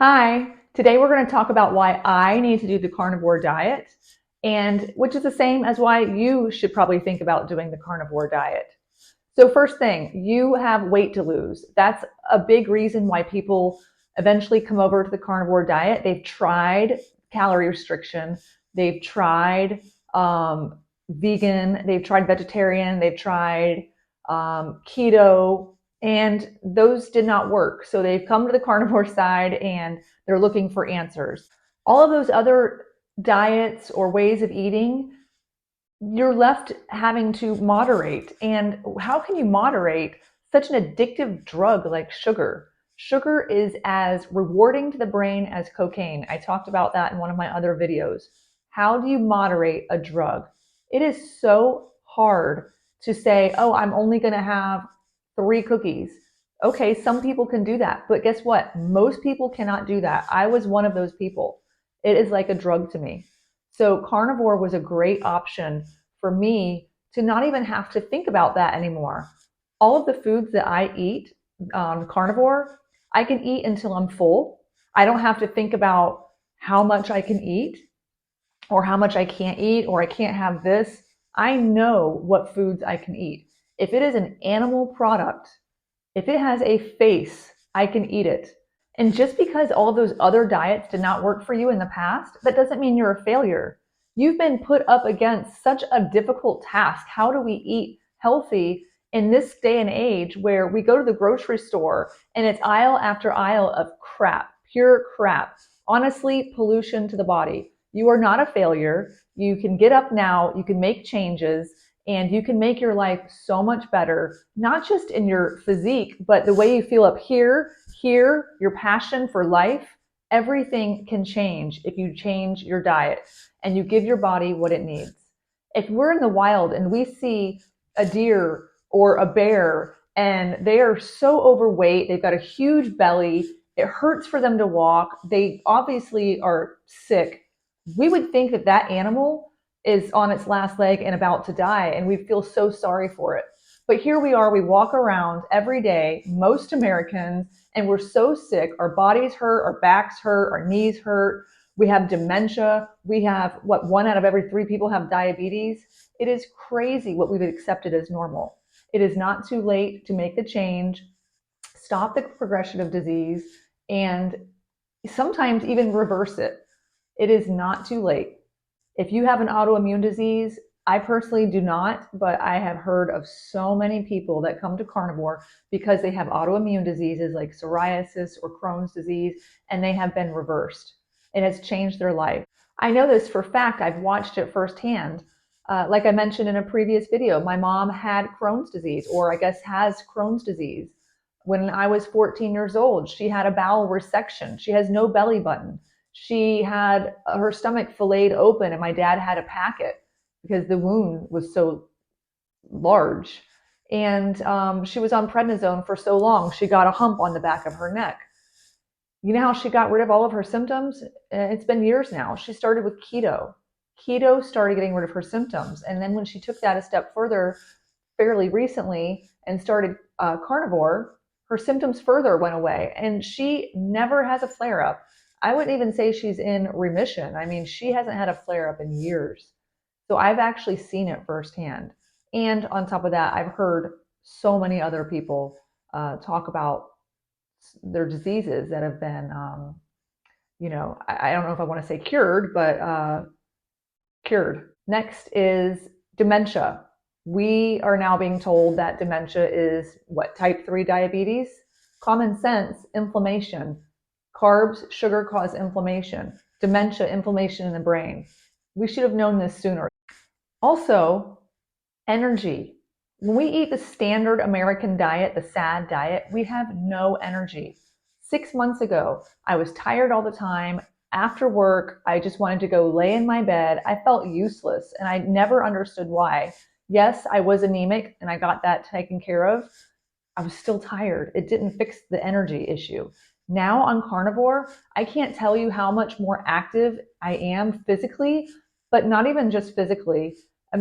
Hi, today we're going to talk about why I need to do the carnivore diet, and which is the same as why you should probably think about doing the carnivore diet. So first thing, you have weight to lose. That's a big reason why people eventually come over to the carnivore diet. They've tried calorie restriction, they've tried vegan, they've tried vegetarian, they've tried keto, and those did not work. So they've come to the carnivore side and they're looking for answers. All of those other diets or ways of eating, you're left having to moderate. And how can you moderate such an addictive drug like sugar? Sugar is as rewarding to the brain as cocaine. I talked about that in one of my other videos. How do you moderate a drug? It is so hard to say, oh, I'm only going to have 3 cookies. Okay, some people can do that, but guess what? Most people cannot do that. I was one of those people. It is like a drug to me. So carnivore was a great option for me to not even have to think about that anymore. All of the foods that I eat on carnivore, I can eat until I'm full. I don't have to think about how much I can eat or how much I can't eat or I can't have this. I know what foods I can eat. If it is an animal product, if it has a face, I can eat it. And just because all of those other diets did not work for you in the past, that doesn't mean you're a failure. You've been put up against such a difficult task. How do we eat healthy in this day and age where we go to the grocery store and it's aisle after aisle of crap, pure crap? Honestly, pollution to the body. You are not a failure. You can get up now, you can make changes, and you can make your life so much better, not just in your physique, but the way you feel up here, your passion for life. Everything can change if you change your diet and you give your body what it needs. If we're in the wild and we see a deer or a bear and they are so overweight, they've got a huge belly, it hurts for them to walk, they obviously are sick, we would think that that animal is on its last leg and about to die, and we feel so sorry for it. But here we are, we walk around every day, most Americans, and we're so sick. Our bodies hurt, our backs hurt, our knees hurt. We have dementia. We have, what, 1 out of every 3 people have diabetes. It is crazy what we've accepted as normal. It is not too late to make the change, stop the progression of disease, and sometimes even reverse it. It is not too late. If you have an autoimmune disease, I personally do not, but I have heard of so many people that come to carnivore because they have autoimmune diseases like psoriasis or Crohn's disease, and they have been reversed, and it's changed their life. I know this for a fact. I've watched it firsthand. Like I mentioned in a previous video, my mom had Crohn's disease, or I guess has Crohn's disease. When I was 14 years old, she had a bowel resection. She has no belly button. She had her stomach filleted open, and my dad had to pack it because the wound was so large. And she was on prednisone for so long, she got a hump on the back of her neck. You know how she got rid of all of her symptoms? It's been years now. She started with keto. Keto started getting rid of her symptoms. And then when she took that a step further, fairly recently, and started carnivore, her symptoms further went away. And she never has a flare up. I wouldn't even say she's in remission. I mean, she hasn't had a flare up in years. So I've actually seen it firsthand. And on top of that, I've heard so many other people talk about their diseases that have been, I don't know if I want to say cured, but cured. Next is dementia. We are now being told that dementia is what, type 3 diabetes? Common sense, inflammation. Carbs, sugar cause inflammation. Dementia, inflammation in the brain. We should have known this sooner. Also, energy. When we eat the standard American diet, the SAD diet, we have no energy. 6 months ago, I was tired all the time. After work, I just wanted to go lay in my bed. I felt useless, and I never understood why. Yes, I was anemic, and I got that taken care of. I was still tired. It didn't fix the energy issue. Now on carnivore, I can't tell you how much more active I am physically, but not even just physically.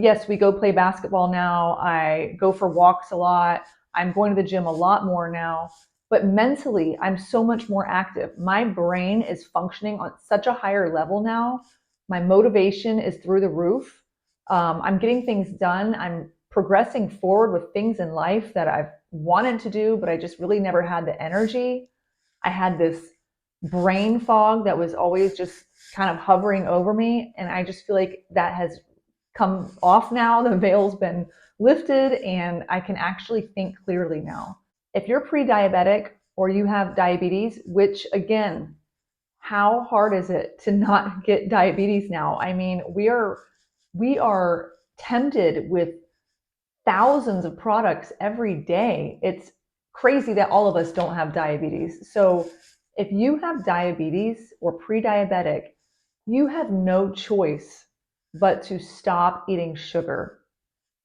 Yes, we go play basketball now. I go for walks a lot. I'm going to the gym a lot more now. but mentally, I'm so much more active. My brain is functioning on such a higher level now. My motivation is through the roof. I'm getting things done. I'm progressing forward with things in life that I've wanted to do, but I just really never had the energy. I had this brain fog that was always just kind of hovering over me. And I just feel like that has come off now. The veil's been lifted and I can actually think clearly now. If you're pre-diabetic or you have diabetes, which again, how hard is it to not get diabetes now? I mean, we are tempted with thousands of products every day. It's crazy that all of us don't have diabetes. So if you have diabetes or pre-diabetic, you have no choice but to stop eating sugar.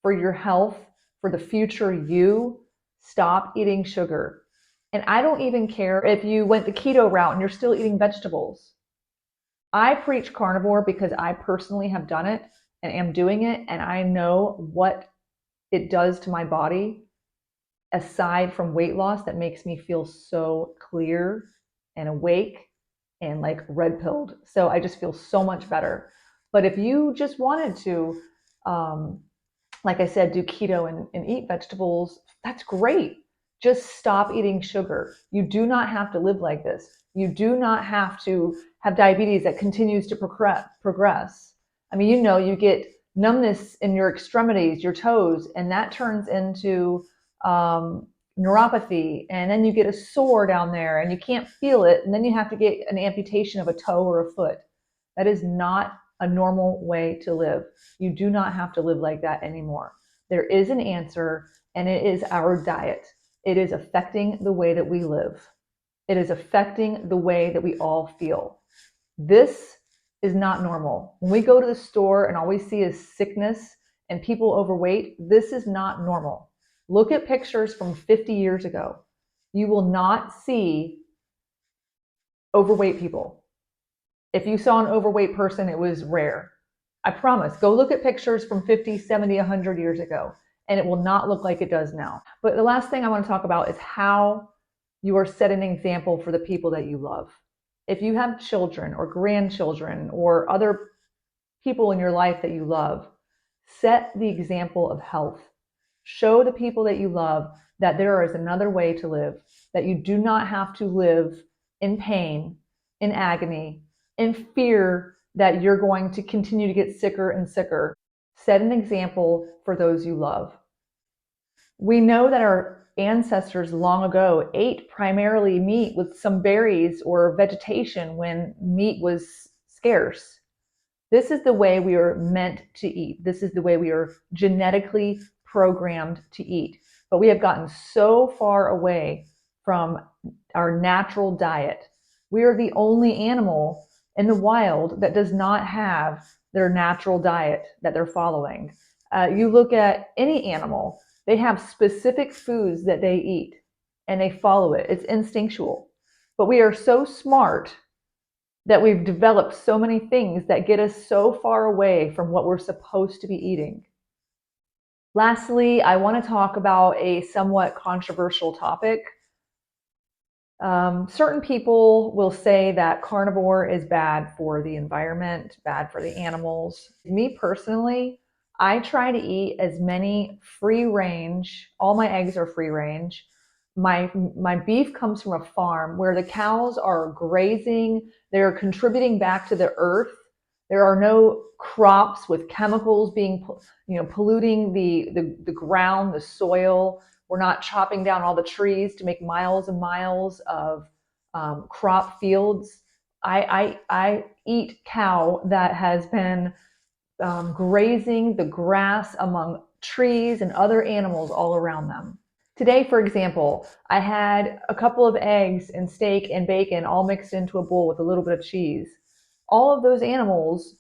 For your health, for the future you, stop eating sugar. And I don't even care if you went the keto route and you're still eating vegetables. I preach carnivore because I personally have done it and am doing it, and I know what it does to my body aside from weight loss that makes me feel so clear and awake and like red pilled. So I just feel so much better. But if you just wanted to, like I said, do keto and eat vegetables, that's great. Just stop eating sugar. You do not have to live like this. You do not have to have diabetes that continues to progress. I mean, you know, you get numbness in your extremities, your toes, and that turns into neuropathy. And then you get a sore down there and you can't feel it. And then you have to get an amputation of a toe or a foot. That is not a normal way to live. You do not have to live like that anymore. There is an answer, and it is our diet. It is affecting the way that we live. It is affecting the way that we all feel. This is not normal. When we go to the store and all we see is sickness and people overweight, this is not normal. Look at pictures from 50 years ago. You will not see overweight people. If you saw an overweight person, it was rare. I promise. Go look at pictures from 50, 70, 100 years ago, and it will not look like it does now. But the last thing I want to talk about is how you are setting an example for the people that you love. If you have children or grandchildren or other people in your life that you love, set the example of health. Show the people that you love that there is another way to live, that you do not have to live in pain, in agony, in fear that you're going to continue to get sicker and sicker. Set an example for those you love. We know that our ancestors long ago ate primarily meat with some berries or vegetation when meat was scarce. This is the way we are meant to eat. This is the way we are genetically programmed to eat. But we have gotten so far away from our natural diet. We are the only animal in the wild that does not have their natural diet that they're following. You look at any animal, they have specific foods that they eat and they follow it. It's instinctual. But we are so smart that we've developed so many things that get us so far away from what we're supposed to be eating. Lastly, I want to talk about a somewhat controversial topic. Certain people will say that carnivore is bad for the environment, bad for the animals. Me personally, I try to eat as many free range, all my eggs are free range. My beef comes from a farm where the cows are grazing, they're contributing back to the earth. There are no crops with chemicals being, polluting the ground, the soil. We're not chopping down all the trees to make miles and miles of crop fields. I eat cow that has been grazing the grass among trees and other animals all around them. Today, for example, I had a couple of eggs and steak and bacon all mixed into a bowl with a little bit of cheese. All of those animals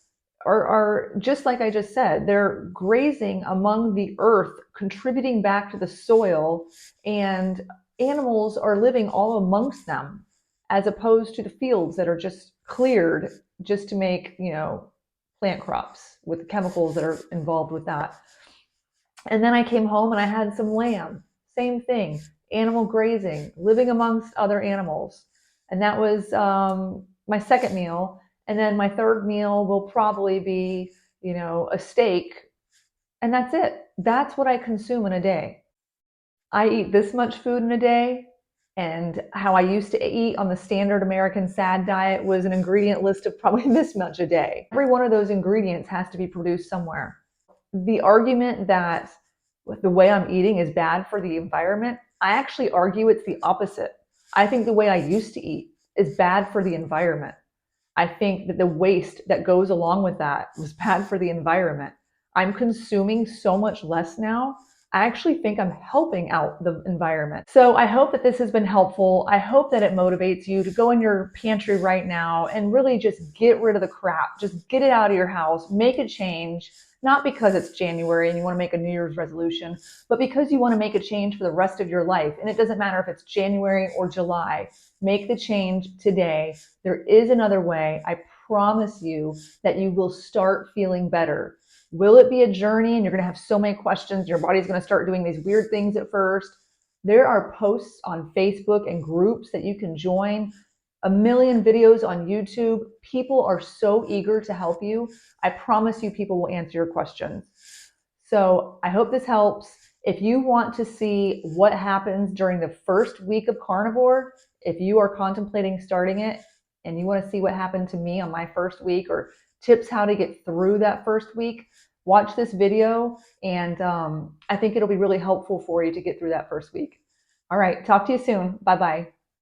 are just like I just said, they're grazing among the earth, contributing back to the soil, and animals are living all amongst them, as opposed to the fields that are just cleared just to make, plant crops with the chemicals that are involved with that. And then I came home and I had some lamb. Same thing. animal grazing, living amongst other animals. And that was my second meal. And then my third meal will probably be, a steak. And that's it. That's what I consume in a day. I eat this much food in a day. And how I used to eat on the standard American SAD diet was an ingredient list of probably this much a day. Every one of those ingredients has to be produced somewhere. The argument that the way I'm eating is bad for the environment, I actually argue it's the opposite. I think the way I used to eat is bad for the environment. I think that the waste that goes along with that was bad for the environment. I'm consuming so much less now. I actually think I'm helping out the environment. So I hope that this has been helpful. I hope that it motivates you to go in your pantry right now and really just get rid of the crap. Just get it out of your house, make a change, not because it's January and you want to make a New Year's resolution, but because you want to make a change for the rest of your life. And it doesn't matter if it's January or July. Make the change today. There is another way. I promise you that you will start feeling better. Will it be a journey and you're going to have so many questions? Your body's going to start doing these weird things at first. There are posts on Facebook and groups that you can join, a million videos on YouTube. People are so eager to help you. I promise you people will answer your questions. So I hope this helps. If you want to see what happens during the first week of Carnivore, if you are contemplating starting it and you want to see what happened to me on my first week or tips how to get through that first week, watch this video, and I think it'll be really helpful for you to get through that first week. All right, talk to you soon. Bye-bye.